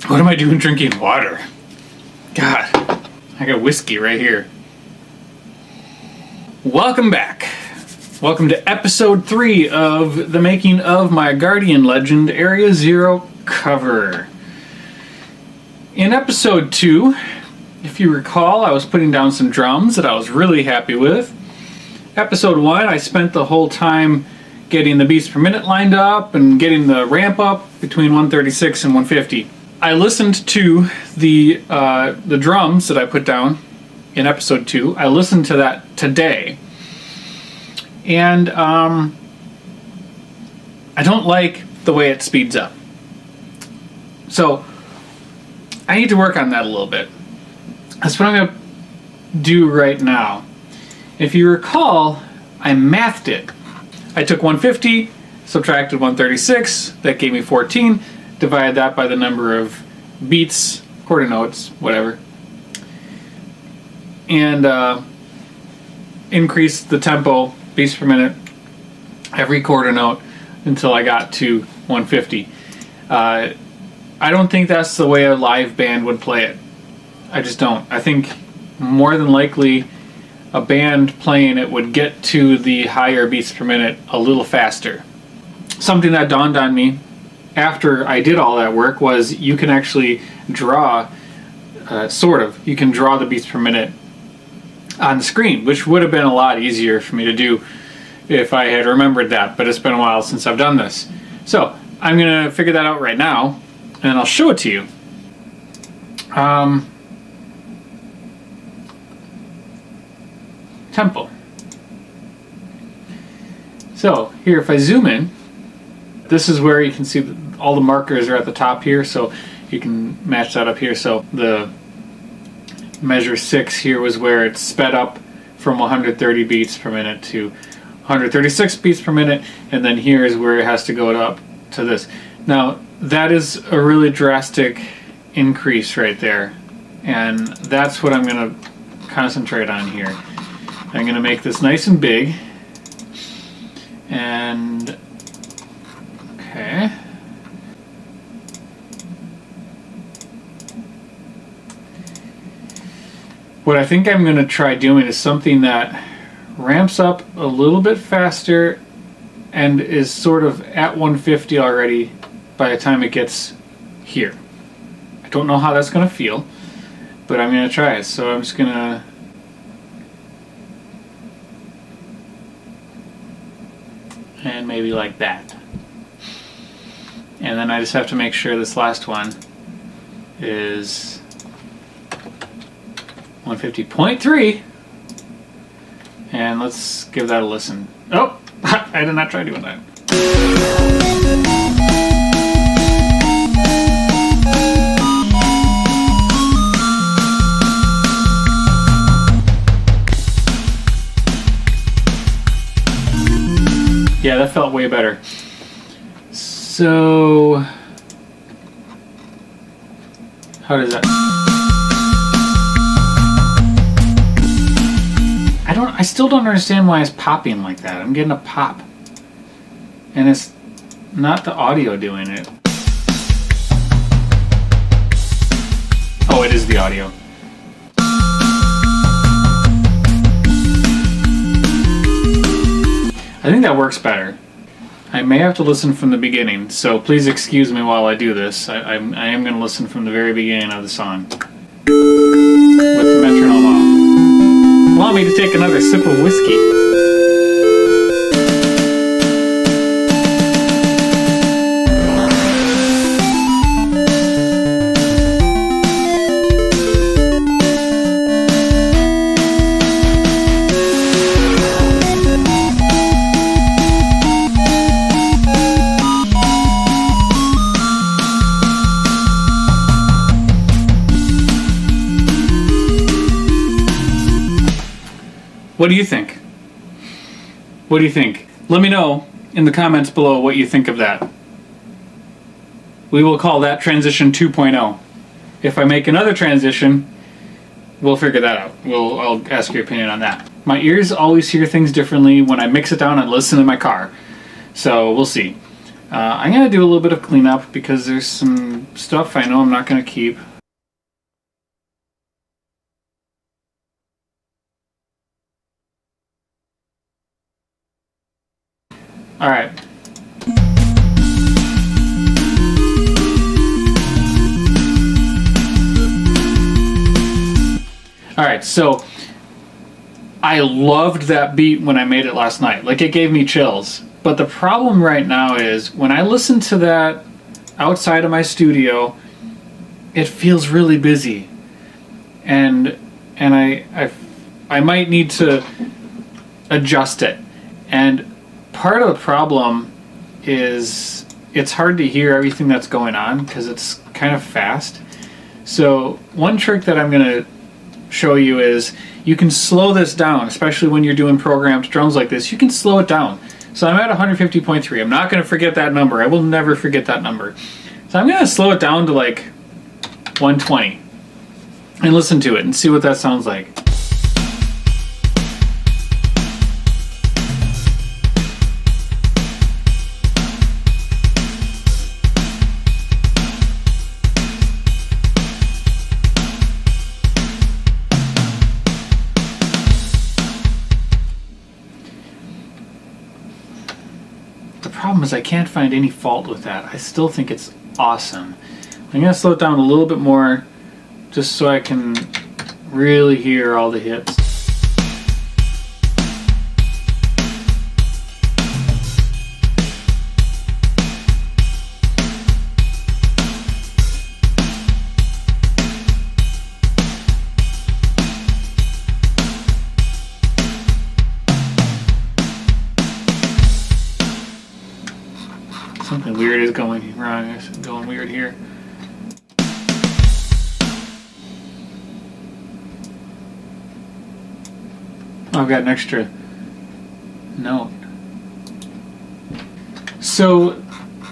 What am I doing drinking water? God, I got whiskey right here. Welcome back. Welcome to episode 3 of the making of my Guardian Legend Area Zero cover. In episode 2, if you recall, I was putting down some drums that I was really happy with. Episode 1, I spent the whole time getting the beats per minute lined up and getting the ramp up between 136 and 150. I listened to the drums that I put down in episode 2. I listened to that today. And I don't like the way it speeds up. So I need to work on that a little bit. That's what I'm going to do right now. If you recall, I mathed it. I took 150, subtracted 136, that gave me 14, divided that by the number of beats, quarter notes, whatever, and increased the tempo, beats per minute, every quarter note until I got to 150. I don't think that's the way a live band would play it. I just don't. I think more than likely a band playing it would get to the higher beats per minute a little faster. Something that dawned on me after I did all that work was you can actually draw, you can draw the beats per minute on the screen, which would have been a lot easier for me to do if I had remembered that, but it's been a while since I've done this. So I'm going to figure that out right now, and I'll show it to you. Tempo. So here, if I zoom in, this is where you can see all the markers are at the top here, so you can match that up here. So the measure 6 here was where it's sped up from 130 beats per minute to 136 beats per minute, and then here is where it has to go up to this. Now that is a really drastic increase right there, and that's what I'm going to concentrate on here. I'm going to make this nice and big, and okay. What I think I'm going to try doing is something that ramps up a little bit faster and is sort of at 150 already by the time it gets here. I don't know how that's going to feel, but I'm going to try it. So I'm just going to and maybe like that. And then I just have to make sure this last one is 150.3, and let's give that a listen. Oh, I did not try doing that. Yeah, that felt way better. So how does that? I still don't understand why it's popping like that. I'm getting a pop. And it's not the audio doing it. Oh, it is the audio. I think that works better. I may have to listen from the beginning, so please excuse me while I do this. I am going to listen from the very beginning of the song. With the metronome off. Allow me to take another sip of whiskey. What do you think? What do you think? Let me know in the comments below what you think of that. We will call that transition 2.0. If I make another transition, we'll figure that out. I'll ask your opinion on that. My ears always hear things differently when I mix it down and listen in my car. So we'll see. I'm going to do a little bit of cleanup because there's some stuff I know I'm not going to keep. All right. All right, so I loved that beat when I made it last night. Like, it gave me chills. But the problem right now is when I listen to that outside of my studio, it feels really busy. And I might need to adjust it. And part of the problem is it's hard to hear everything that's going on because it's kind of fast. So one trick that I'm going to show you is you can slow this down, especially when you're doing programmed drums like this. You can slow it down. So I'm at 150.3. I'm not going to forget that number. I will never forget that number. So I'm going to slow it down to like 120 and listen to it and see what that sounds like. The problem is I can't find any fault with that. I still think it's awesome. I'm going to slow it down a little bit more just so I can really hear all the hits. Something weird is going wrong. It's going weird here. Oh, I've got an extra note. So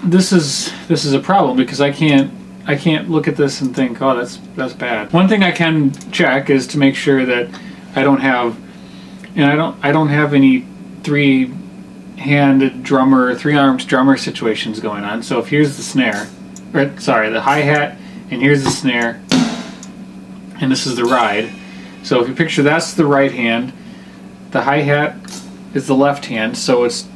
this is a problem because I can't look at this and think, oh, that's bad. One thing I can check is to make sure that I don't have any three-handed drummer, three-armed drummer situations going on. So if here's the snare, or sorry, the hi-hat, and here's the snare, and this is the ride. So if you picture that's the right hand, the hi-hat is the left hand, so it's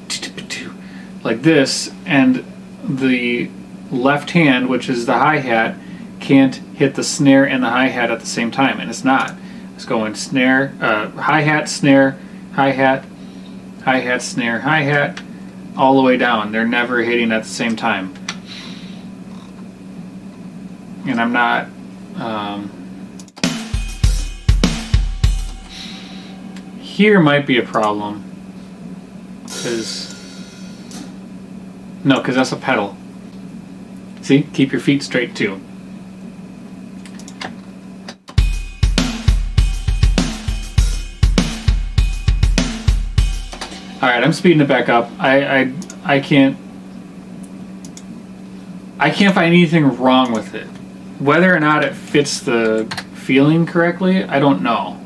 like this, and the left hand, which is the hi-hat, can't hit the snare and the hi-hat at the same time, and it's not. It's going snare, hi-hat, snare, hi-hat, hi-hat, snare, hi-hat, all the way down. They're never hitting at the same time. And I'm not... here might be a problem. Because that's a pedal. See? Keep your feet straight too. Alright, I'm speeding it back up. I can't find anything wrong with it. Whether or not it fits the feeling correctly, I don't know.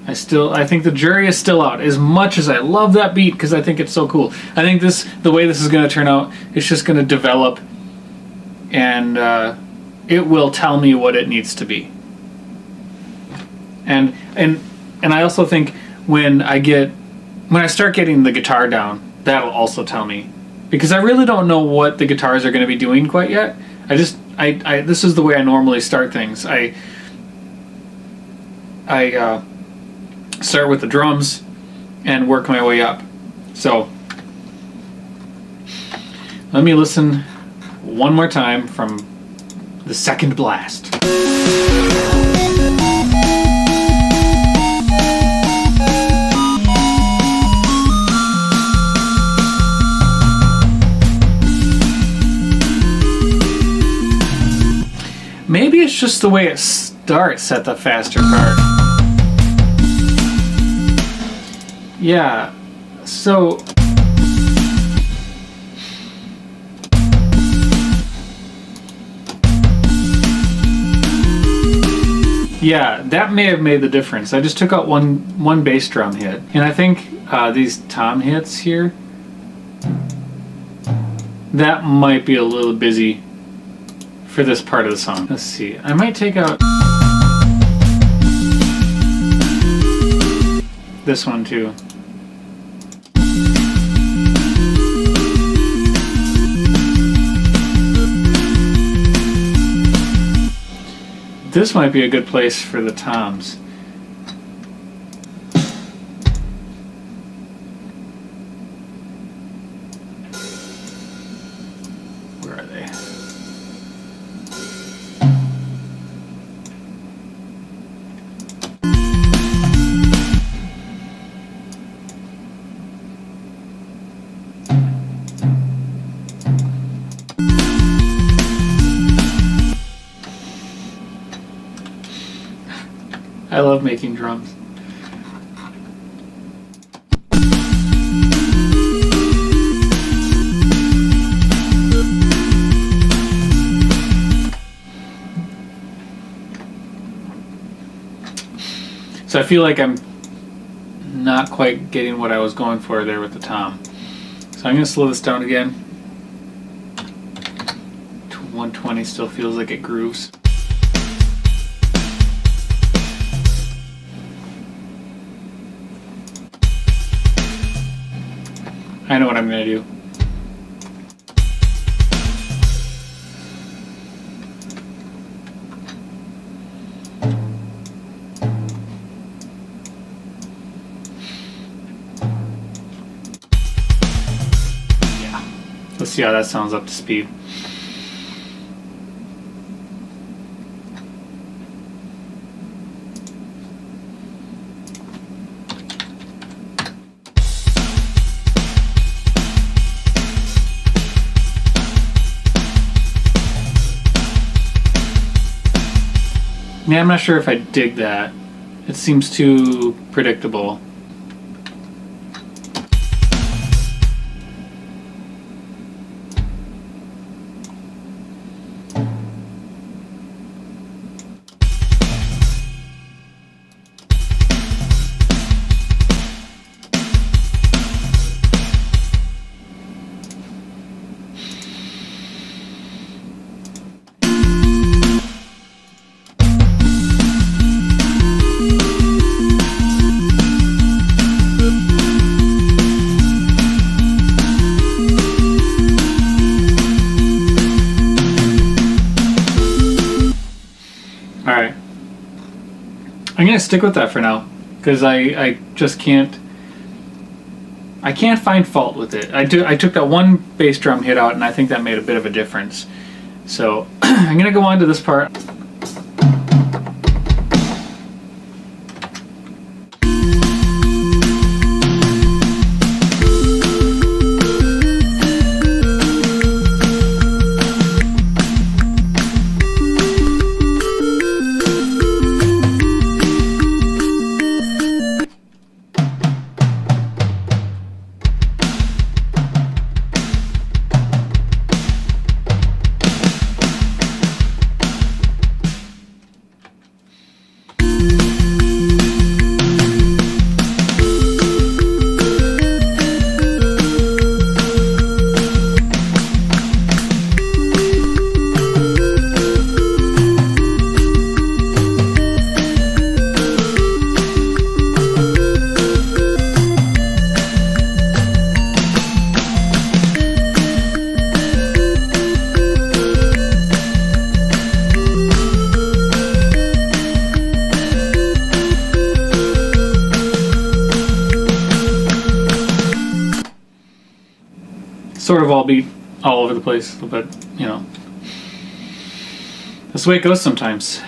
I think the jury is still out. As much as I love that beat because I think it's so cool. I think the way this is going to turn out, it's just going to develop, and it will tell me what it needs to be. And I also think when I start getting the guitar down, that'll also tell me, because I really don't know what the guitars are going to be doing quite yet. This is the way I normally start things. I start with the drums and work my way up. So let me listen one more time from the second blast. Maybe it's just the way it starts at the faster part. Yeah, so... yeah, that may have made the difference. I just took out one bass drum hit. And I think these tom hits here, that might be a little busy for this part of the song. Let's see. I might take out this one too. This might be a good place for the toms. Where are they? I love making drums. So I feel like I'm not quite getting what I was going for there with the tom. So I'm going to slow this down again. To 120 still feels like it grooves. I know what I'm going to do. Yeah. Let's see how that sounds up to speed. Yeah, I'm not sure if I dig that. It seems too predictable. Alright. I'm going to stick with that for now, because I just can't... I can't find fault with it. I took that one bass drum hit out, and I think that made a bit of a difference. So, I'm going to go on to this part. Sort of all beat all over the place, but you know, that's the way it goes sometimes.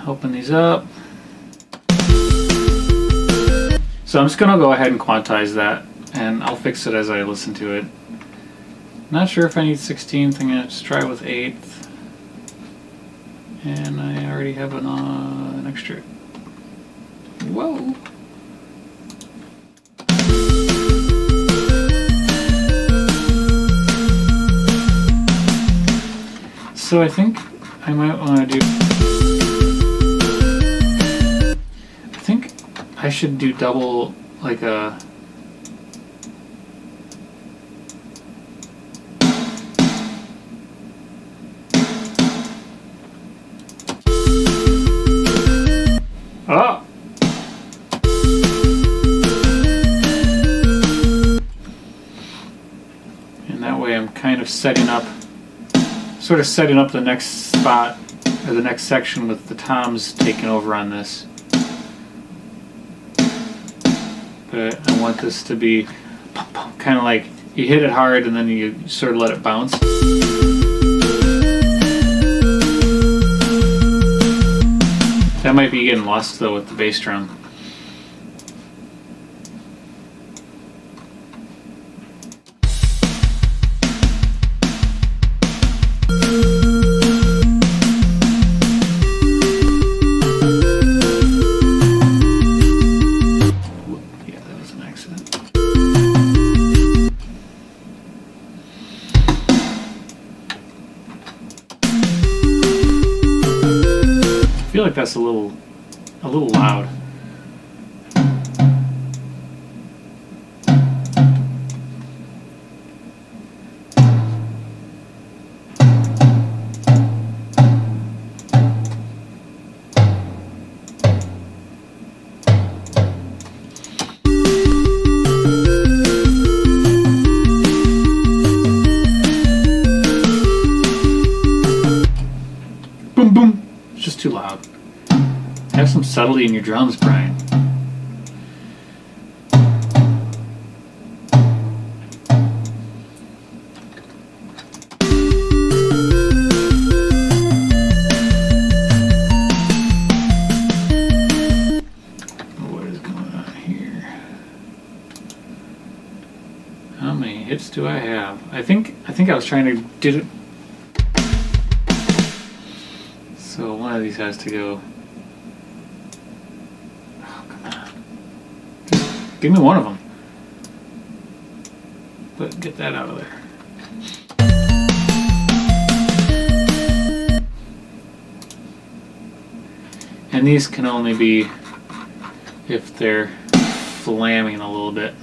Open these up. So I'm just gonna go ahead and quantize that, and I'll fix it as I listen to it. Not sure if I need 16th. I'm gonna just try with 8th, and I already have an extra. Whoa. So I think I might want to do... I think I should do double, like a... kind of setting up the next spot or the next section with the toms taking over on this. But I want this to be kind of like you hit it hard and then you sort of let it bounce. That might be getting lost though with the bass drum. I feel like that's a little loud. Boom boom. It's just too loud. Have some subtlety in your drums, Brian. What is going on here? How many hits do I have? I think I was trying to did it. So one of these has to go. Give me one of them. But get that out of there. And these can only be if they're flamming a little bit.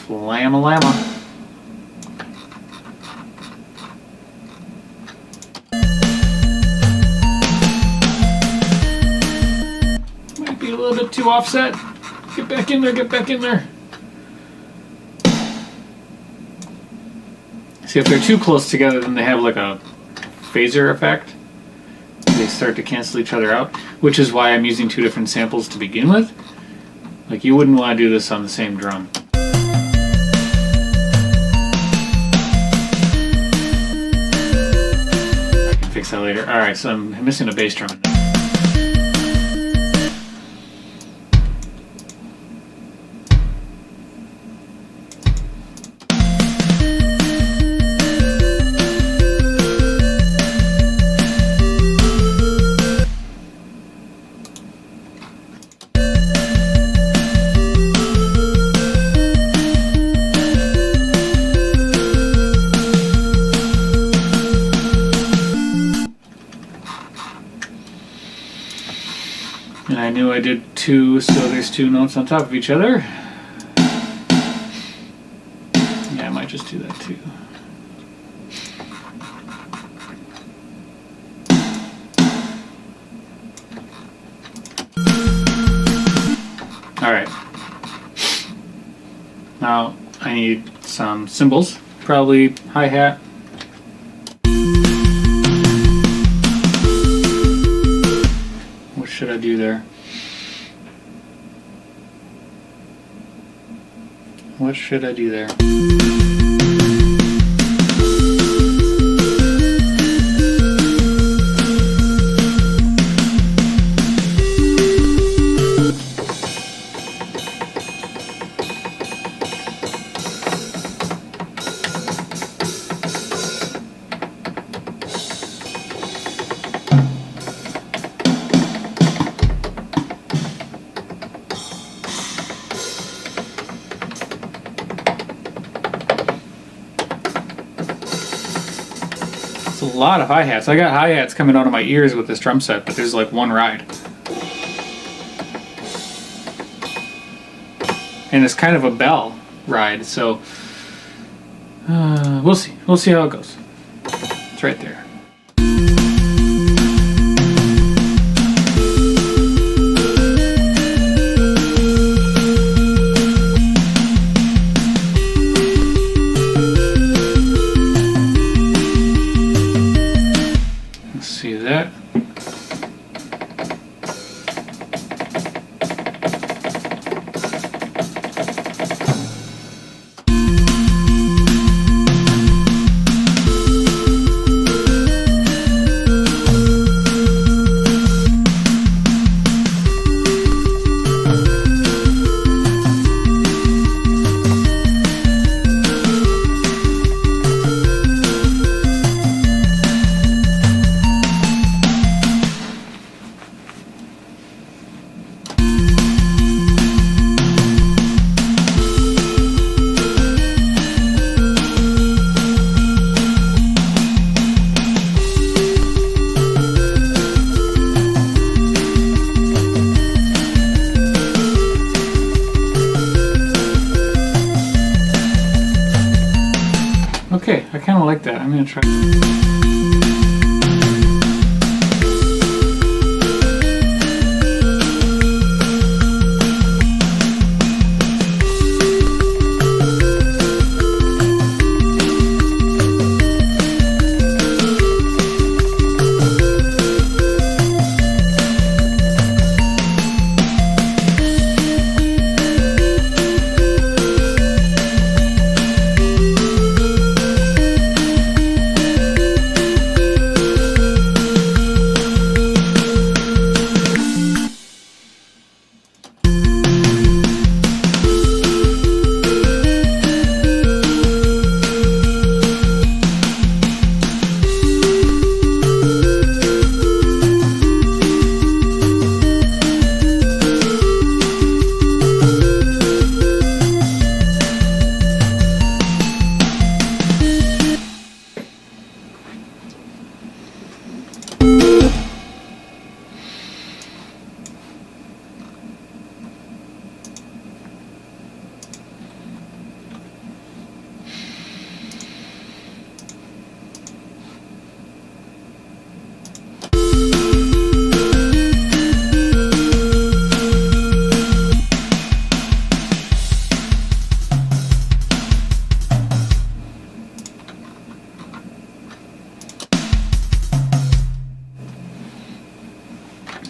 Flamma-lamma. A little bit too offset. Get back in there, get back in there. See, if they're too close together, then they have like a phaser effect. They start to cancel each other out, which is why I'm using two different samples to begin with. Like, you wouldn't want to do this on the same drum. I can fix that later. Alright, so I'm missing a bass drum. And I knew I did two, so there's two notes on top of each other. Yeah, I might just do that too. Alright. Now I need some cymbals, probably hi-hat. What should I do there? What should I do there? A lot of hi-hats. I got hi-hats coming out of my ears with this drum set, but there's like one ride. And it's kind of a bell ride, so we'll see. We'll see how it goes. It's right there. Okay, I kind of like that. I'm going to try.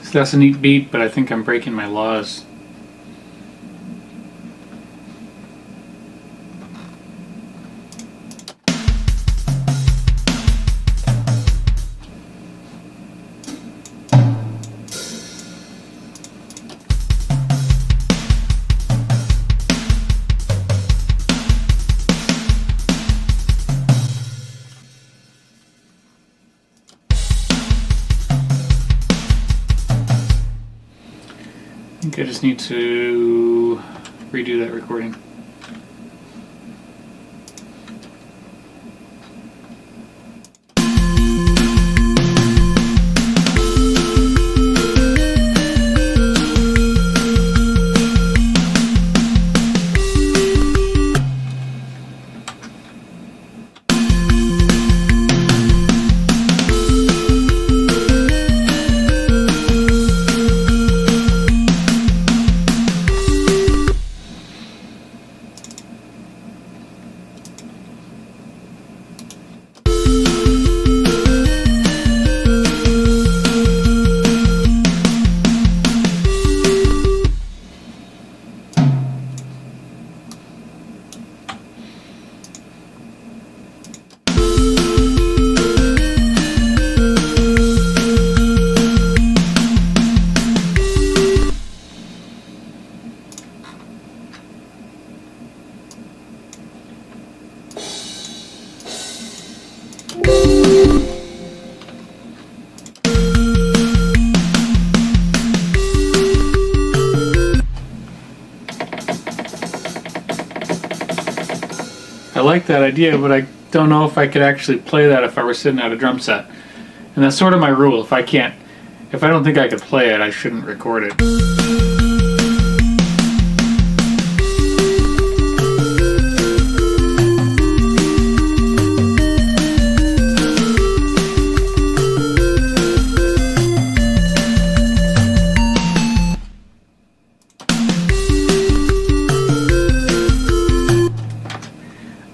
So that's a neat beat, but I think I'm breaking my laws. I think I just need to redo that recording. I like that idea, but I don't know if I could actually play that if I were sitting at a drum set. And that's sort of my rule. If I don't think I could play it, I shouldn't record it.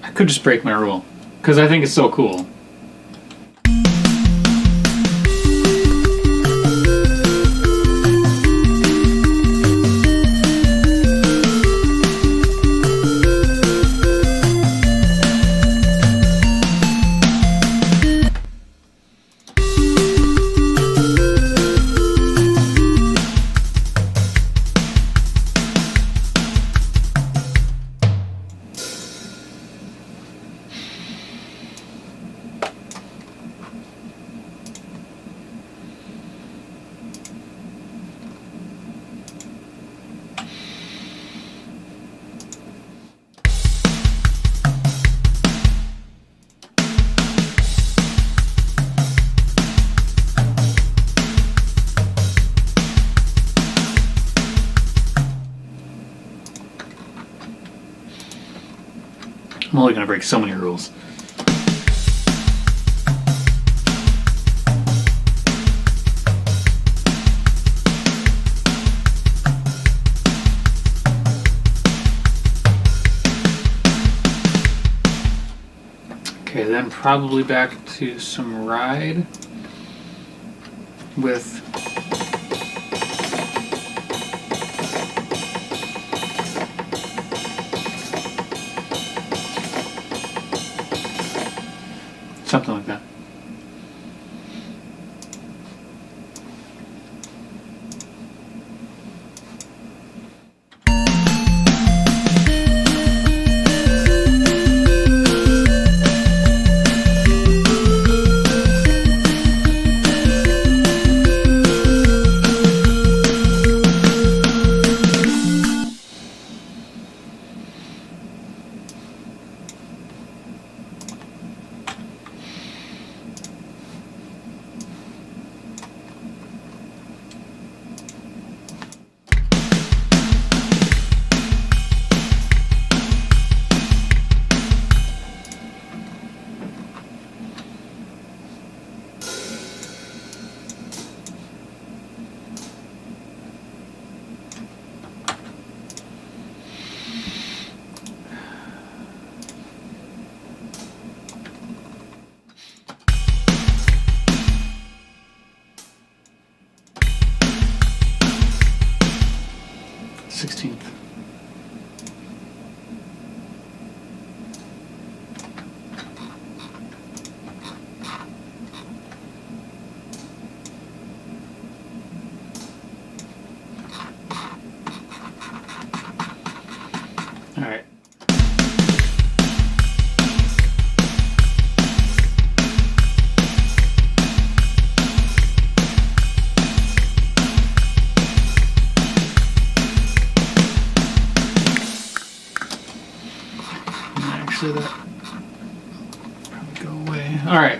I could just break my rule, because I think it's so cool. I'm only going to break so many rules. Okay, then probably back to some ride with something like that. All right. Actually, that probably go away. All right.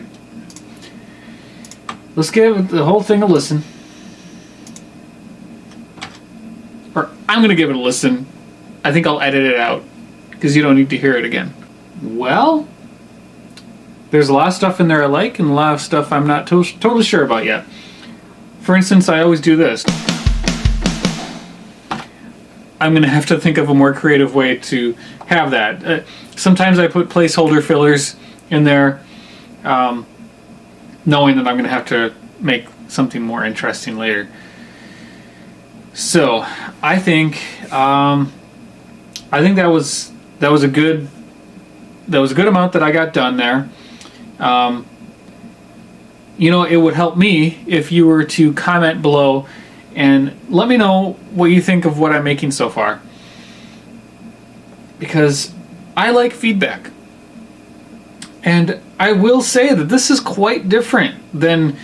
Let's give the whole thing a listen. Or I'm going to give it a listen. I think I'll edit it out because you don't need to hear it again. Well, there's a lot of stuff in there I like and a lot of stuff I'm not totally sure about yet. For instance, I always do this. I'm going to have to think of a more creative way to have that. Sometimes I put placeholder fillers in there, knowing that I'm going to have to make something more interesting later. So I think that was a good amount that I got done there. It would help me if you were to comment below and let me know what you think of what I'm making so far, because I like feedback. And I will say that this is quite different than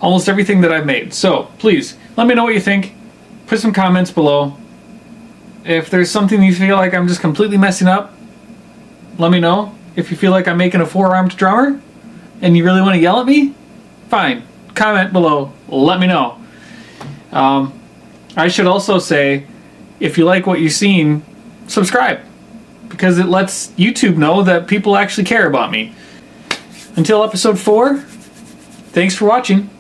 almost everything that I've made. So please let me know what you think. Put some comments below. If there's something you feel like I'm just completely messing up, let me know. If you feel like I'm making a four-armed drummer and you really want to yell at me, fine. Comment below. Let me know. I should also say, if you like what you've seen, subscribe, because it lets YouTube know that people actually care about me. Until episode 4, thanks for watching.